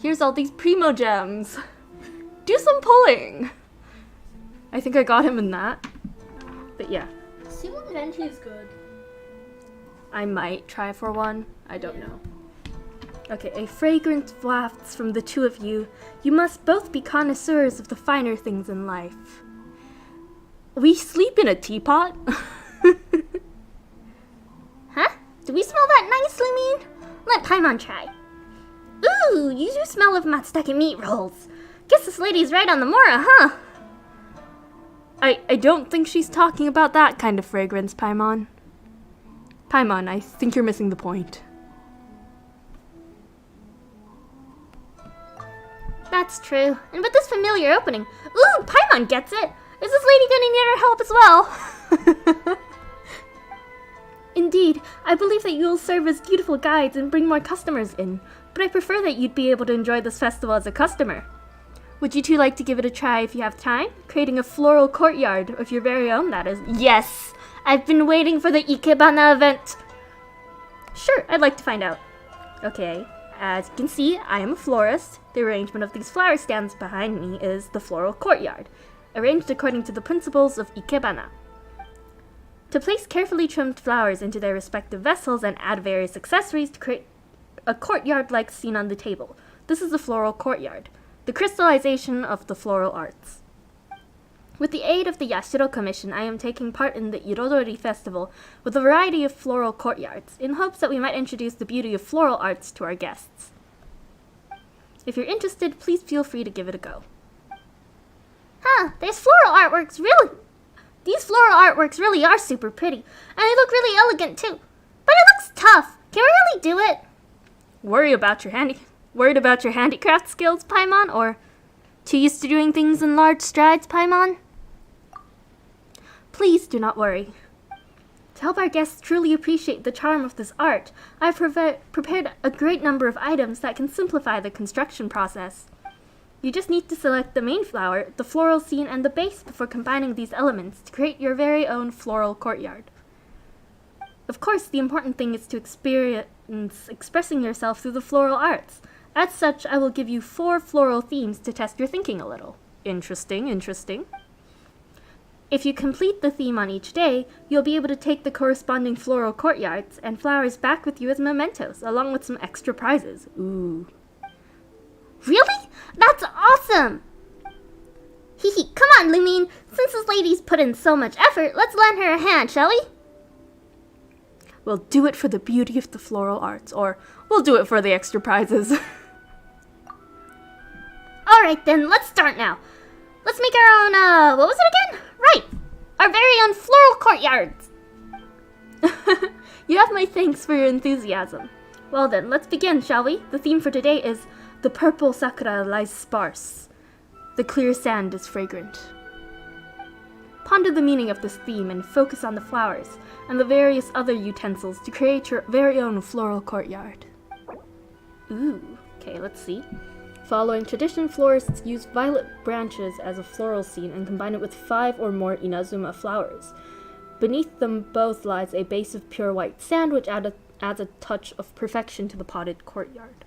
here's all these primo gems. Do some pulling. I think I got him in that. But yeah. C1 Venti is good. I might try for one. I don't know. Okay, a fragrance wafts from the two of you. You must both be connoisseurs of the finer things in life. We sleep in a teapot? Huh? Do we smell that nicely, mean? Let Paimon try. Ooh, you do smell of matsutake meat rolls. Guess this lady's right on the Mora, huh? I don't think she's talking about that kind of fragrance, Paimon. Paimon, I think you're missing the point. That's true. And with this familiar opening, ooh, Paimon gets it. Is this lady gonna need our help as well? Indeed, I believe that you will serve as beautiful guides and bring more customers in, but I prefer that you'd be able to enjoy this festival as a customer. Would you two like to give it a try if you have time? Creating a floral courtyard of your very own, that is. Yes! I've been waiting for the Ikebana event. Sure, I'd like to find out. Okay, as you can see, I am a florist. The arrangement of these flower stands behind me is the floral courtyard, arranged according to the principles of Ikebana. To place carefully trimmed flowers into their respective vessels and add various accessories to create a courtyard like seen on the table. This is the floral courtyard, the crystallization of the floral arts. With the aid of the Yashiro Commission, I am taking part in the Irodori Festival with a variety of floral courtyards, in hopes that we might introduce the beauty of floral arts to our guests. If you're interested, please feel free to give it a go. Huh, these floral artworks really are super pretty, and they look really elegant too. But it looks tough. Can we really do it? Worried about your handicraft skills, Paimon, or too used to doing things in large strides, Paimon? Please do not worry. To help our guests truly appreciate the charm of this art, I've prepared a great number of items that can simplify the construction process. You just need to select the main flower, the floral scene, and the base before combining these elements to create your very own floral courtyard. Of course, the important thing is to experience expressing yourself through the floral arts. As such, I will give you 4 floral themes to test your thinking a little. Interesting, interesting. If you complete the theme on each day, you'll be able to take the corresponding floral courtyards and flowers back with you as mementos, along with some extra prizes. Ooh. Really? That's awesome! Hehe, come on, Lumine. Since this lady's put in so much effort, let's lend her a hand, shall we? We'll do it for the beauty of the floral arts, or we'll do it for the extra prizes. Alright then, let's start now. Let's make our own, what was it again? Right! Our very own floral courtyards! You have my thanks for your enthusiasm. Well then, let's begin, shall we? The theme for today is the purple sakura lies sparse. The clear sand is fragrant. Ponder the meaning of this theme and focus on the flowers and the various other utensils to create your very own floral courtyard. Ooh, okay, let's see. Following tradition, florists use violet branches as a floral scene and combine it with 5 or more inazuma flowers. Beneath them both lies a base of pure white sand, which adds a touch of perfection to the potted courtyard.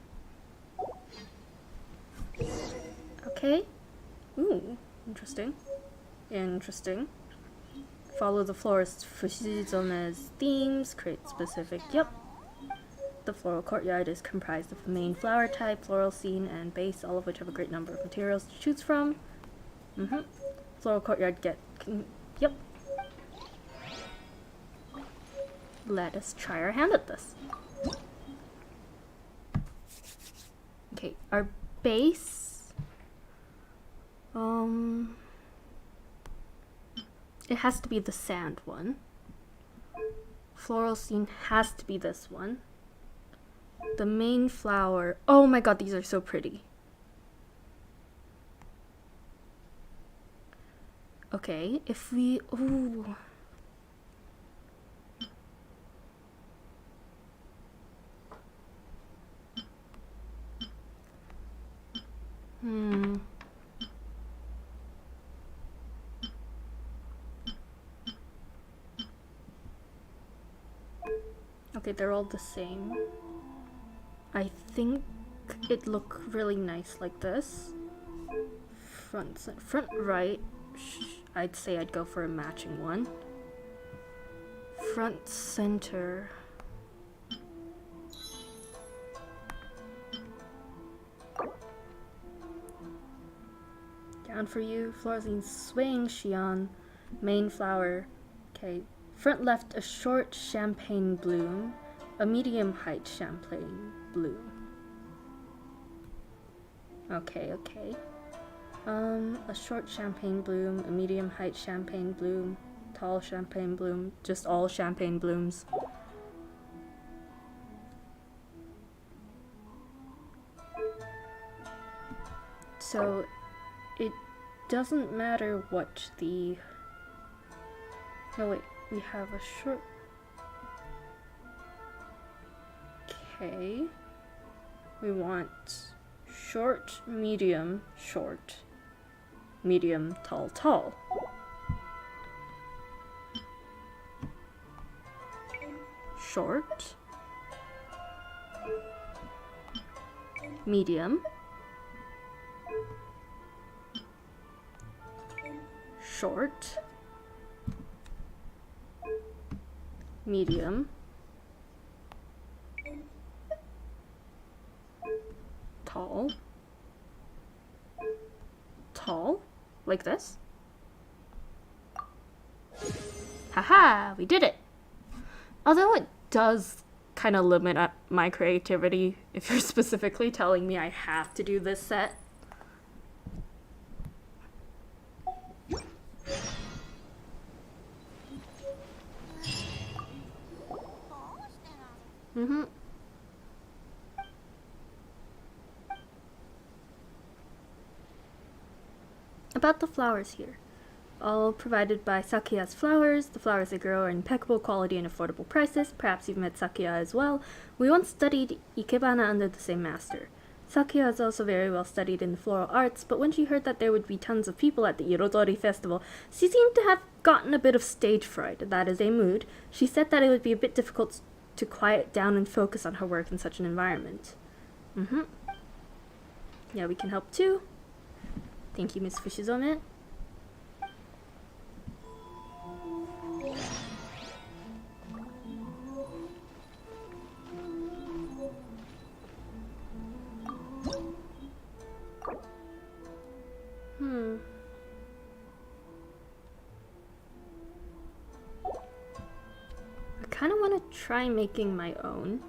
Okay. Ooh, interesting. Interesting. Follow the florist's Fushizone's themes, create specific, yep. The floral courtyard is comprised of the main flower type, floral scene, and base, all of which have a great number of materials to choose from. Floral courtyard yep. Let us try our hand at this. Okay, our base. It has to be the sand one. Floral scene has to be this one. The main flower. Oh my god, these are so pretty. Okay, if we. Ooh. Okay, they're all the same. I think it'd look really nice like this. Front right, I'd say I'd go for a matching one. Front center. Down for you, Florazine swaying Xian, main flower. Okay, front left a short champagne bloom, a medium height champagne bloom. Okay. A short champagne bloom, a medium height champagne bloom, tall champagne bloom, just all champagne blooms. So it doesn't matter what the... No wait, we have a short... Okay. We want short, medium, short, medium, tall, tall. Short, medium, short, medium, tall, tall, like this. Haha, we did it! Although it does kind of limit my creativity if you're specifically telling me I have to do this set. Mm-hmm. About the flowers here. All provided by Sakuya's flowers. The flowers they grow are impeccable quality and affordable prices. Perhaps you've met Sakuya as well. We once studied Ikebana under the same master. Sakuya is also very well studied in the floral arts, but when she heard that there would be tons of people at the Irodori festival, she seemed to have gotten a bit of stage fright. That is a mood. She said that it would be a bit difficult to quiet down and focus on her work in such an environment. Mm-hmm. Yeah, we can help too. Thank you, Miss Fushizome. I kind of want to try making my own.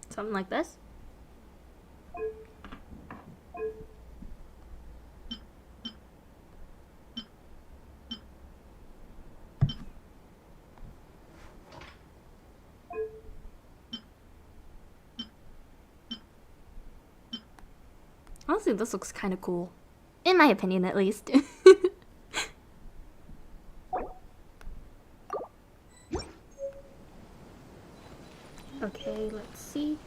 Something like this. Honestly, this looks kind of cool. In my opinion, at least. Okay, let's see.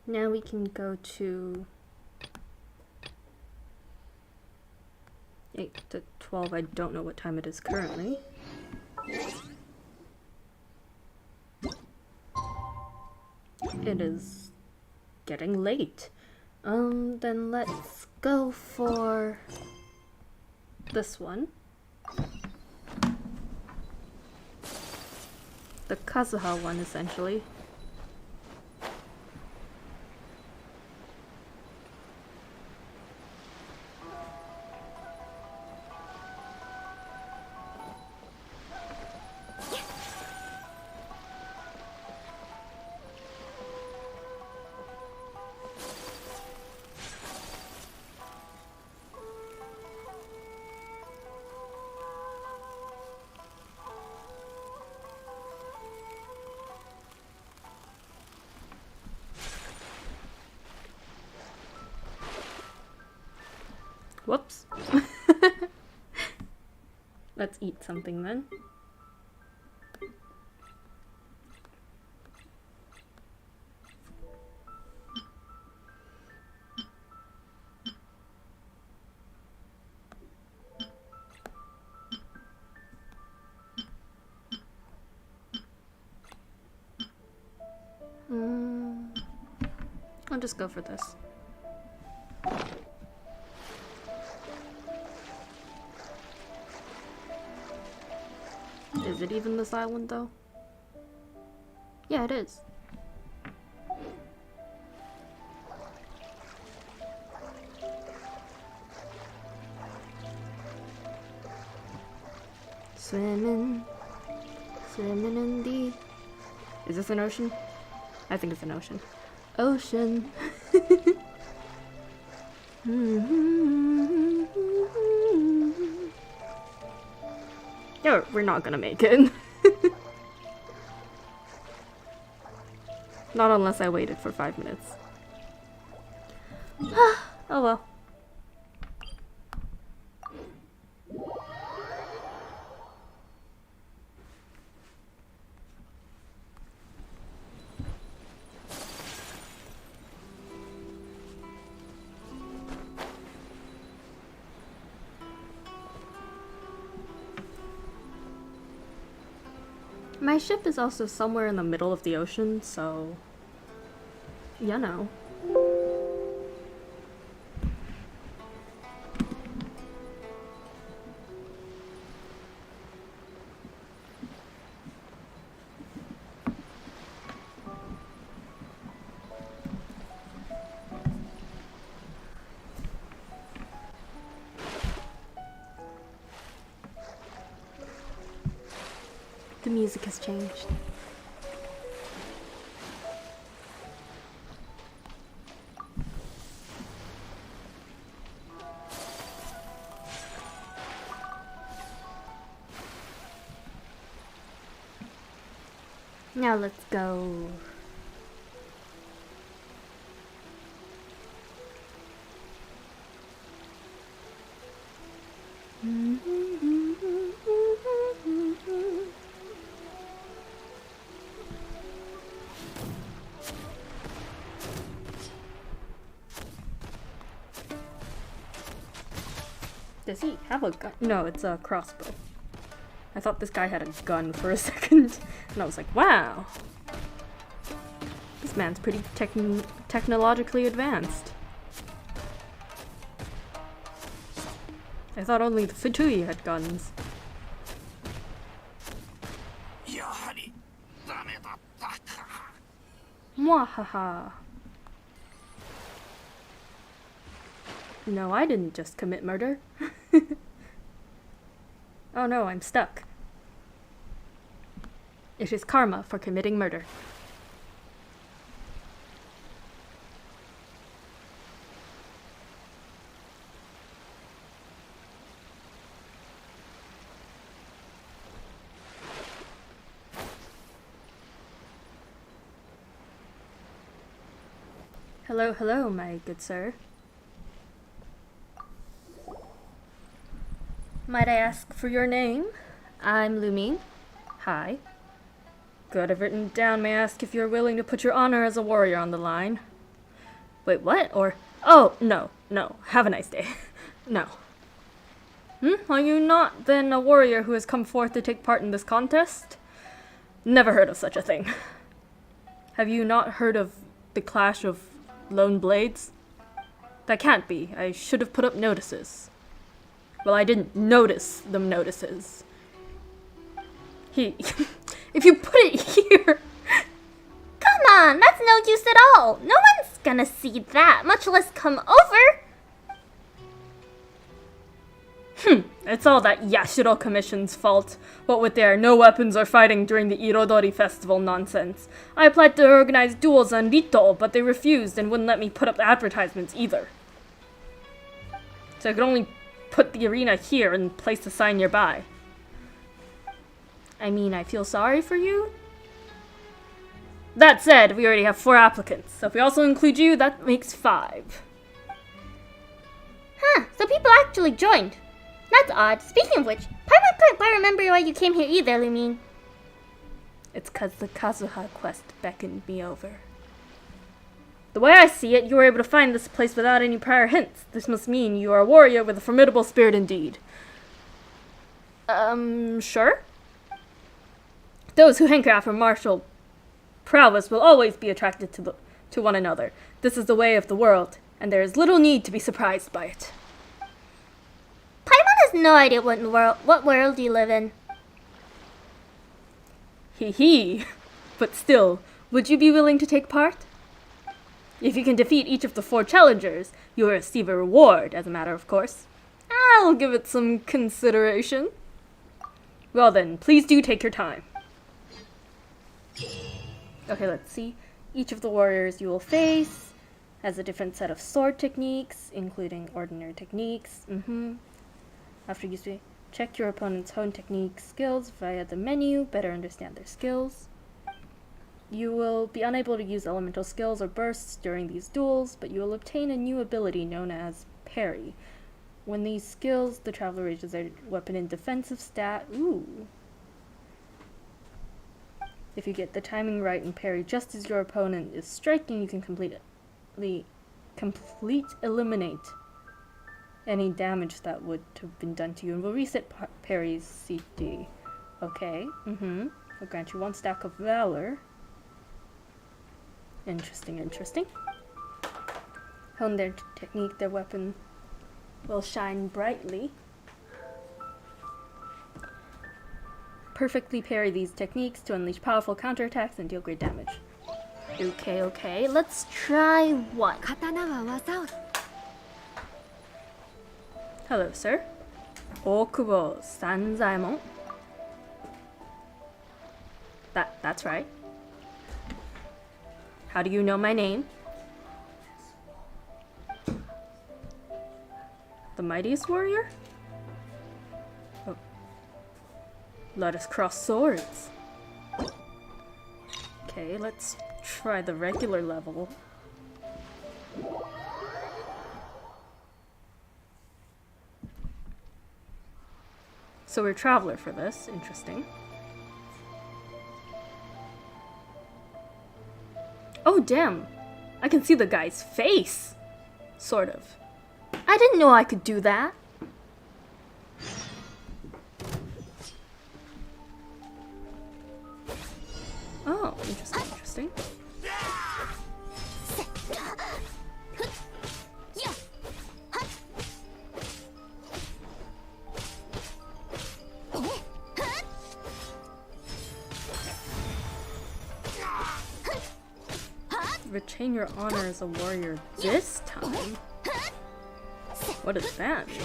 Now we can go to 8 to 12. I don't know what time it is currently. It is getting late. Then let's go for this one. The Kazuha one, essentially. Whoops. Let's eat something then. I'll just go for this. Is it even this island, though? Yeah, it is. Swimming, Swimming in the... Is this an ocean? I think it's an ocean. Ocean. Yeah, we're not gonna make it. Not unless I waited for 5 minutes. Oh well. My ship is also somewhere in the middle of the ocean, so... you know. The music has changed. Now let's go. Does he have a gun? No, it's a crossbow. I thought this guy had a gun for a second, and I was like, wow. This man's pretty technologically advanced. I thought only the Fatui had guns. Mwahaha. No, I didn't just commit murder. Oh no, I'm stuck. It is karma for committing murder. Hello, hello, my good sir. Might I ask for your name? I'm Lumine. Hi. Good, I've written down. May I ask if you're willing to put your honor as a warrior on the line? Wait, what? Or, oh, no. Have a nice day. No. Are you not then a warrior who has come forth to take part in this contest? Never heard of such a thing. Have you not heard of the clash of lone blades? That can't be. I should have put up notices. Well, I didn't notice the notices. If you put it here... Come on, that's no use at all. No one's gonna see that, much less come over. It's all that Yashiro Commission's fault. What with their no weapons or fighting during the Irodori Festival nonsense. I applied to organize duels on Rito, but they refused and wouldn't let me put up advertisements either. So I could only put the arena here and place the sign nearby. I mean, I feel sorry for you. That said, we already have 4 applicants, so if we also include you, that makes 5. Huh, so people actually joined. That's odd. Speaking of which, I don't quite remember why you came here either, Lumine. It's 'cause the Kazuha quest beckoned me over. The way I see it, you were able to find this place without any prior hints. This must mean you are a warrior with a formidable spirit indeed. Sure? Those who hanker after martial prowess will always be attracted to one another. This is the way of the world, and there is little need to be surprised by it. Paimon has no idea what world you live in. Hee. But still, would you be willing to take part? If you can defeat each of the 4 challengers, you will receive a reward, as a matter of course. I'll give it some consideration. Well then, please do take your time. Okay, let's see. Each of the warriors you will face has a different set of sword techniques, including ordinary techniques. After you check your opponent's hone technique skills via the menu, better understand their skills. You will be unable to use elemental skills or bursts during these duels, but you will obtain a new ability known as parry. When these skills, the traveler raises their weapon in defensive stat. Ooh. If you get the timing right and parry just as your opponent is striking, you can eliminate any damage that would have been done to you and will reset parry's CD. Okay, will grant you 1 stack of valor. Interesting. Hone their technique, their weapon will shine brightly. Perfectly parry these techniques to unleash powerful counterattacks and deal great damage. Okay, let's try one. Hello, sir. Okubo Sanzaemon. That's right. How do you know my name? The mightiest warrior? Oh. Let us cross swords. Okay, let's try the regular level. So we're traveler for this. Interesting. Oh, damn. I can see the guy's face. Sort of. I didn't know I could do that. Oh, interesting. Retain your honor as a warrior this time? What does that mean?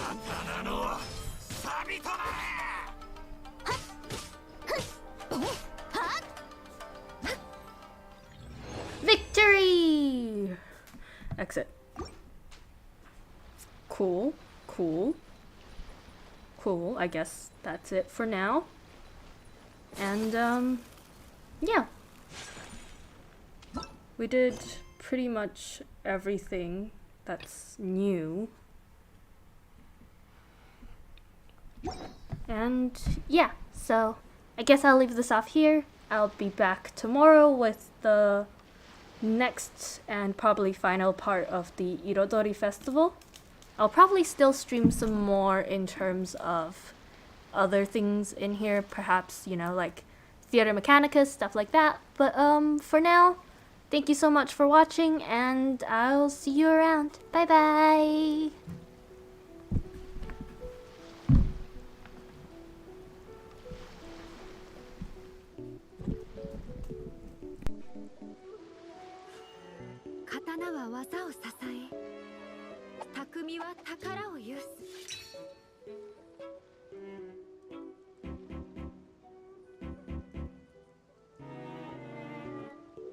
Victory! Exit. Cool. I guess that's it for now. And, yeah. We did pretty much everything that's new. And yeah, so I guess I'll leave this off here. I'll be back tomorrow with the next and probably final part of the Irodori Festival. I'll probably still stream some more in terms of other things in here, perhaps, you know, like Theater Mechanicus, stuff like that. But for now, thank you so much for watching, and I'll see you around. Bye bye! Katana は技を支え、匠は宝を有す。